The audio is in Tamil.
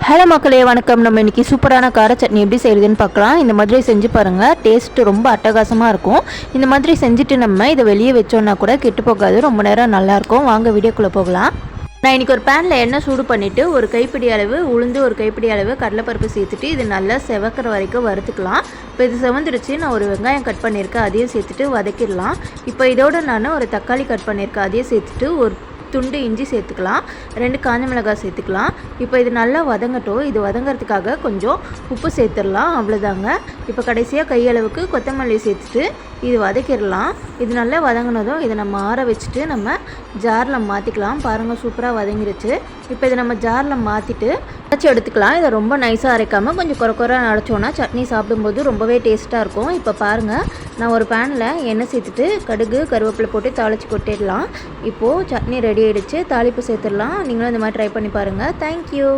ஹலோ மக்களே வணக்கம். நம்ம இன்றைக்கி சூப்பரான கார சட்னி எப்படி செய்கிறதுன்னு பார்க்கலாம். இந்த மாதிரி செஞ்சு பாருங்கள், டேஸ்ட்டு ரொம்ப அட்டகாசமாக இருக்கும். இந்த மாதிரி செஞ்சுட்டு நம்ம இதை வெளியே வச்சோன்னா கூட கெட்டு போகாது, ரொம்ப நேரம் நல்லாயிருக்கும். வாங்க வீடியோக்குள்ளே போகலாம். நான் இன்றைக்கி ஒரு பேனில் எண்ணெய் சூடு பண்ணிவிட்டு ஒரு கைப்பிடி அளவு உளுந்து, ஒரு கைப்பிடி அளவு கடலைப்பருப்பு சேர்த்துட்டு இது நல்லா செவக்கிற வரைக்கும் வறுத்துக்கலாம். இப்போ இது செவந்துருச்சு. நான் ஒரு வெங்காயம் கட் பண்ணியிருக்கேன், அதையும் சேர்த்துட்டு வதக்கிடலாம். இப்போ இதோடு நான் ஒரு தக்காளி கட் பண்ணியிருக்கேன், அதையும் சேர்த்துட்டு ஒரு துண்டு இஞ்சி சேர்த்துக்கலாம், 2 காஞ்ச மிளகாய் சேர்த்துக்கலாம். இப்போ இது நல்லா வதங்கட்டும். இது வதங்கிறதுக்காக கொஞ்சம் உப்பு சேர்த்துடலாம், அவ்வளோதாங்க. இப்போ கடைசியாக கையளவுக்கு கொத்தமல்லி சேர்த்துட்டு இது வதக்கிடலாம். இது நல்லா வதங்கினதும் இதை நம்ம ஆற வச்சுட்டு நம்ம ஜாரில் மாற்றிக்கலாம். பாருங்கள், சூப்பராக வதங்கிருச்சு. இப்போ இதை நம்ம ஜாரில் மாற்றிட்டு அரைச்சி எடுத்துக்கலாம். இதை ரொம்ப நைஸாக அரைக்காமல் கொஞ்சம் குறை அரைச்சோன்னா சட்னி சாப்பிடும்போது ரொம்பவே டேஸ்ட்டாக இருக்கும். இப்போ பாருங்கள், நான் ஒரு பேனில் எண்ணெய் சேர்த்துட்டு கடுகு கருவேப்பிலை போட்டு தாளித்து கொட்டிடலாம். இப்போது சட்னி ரெடி ஆகிடுச்சு. தாளிப்பு சேர்த்துடலாம். நீங்களும் இந்த மாதிரி ட்ரை பண்ணி பாருங்கள். தேங்க்யூ.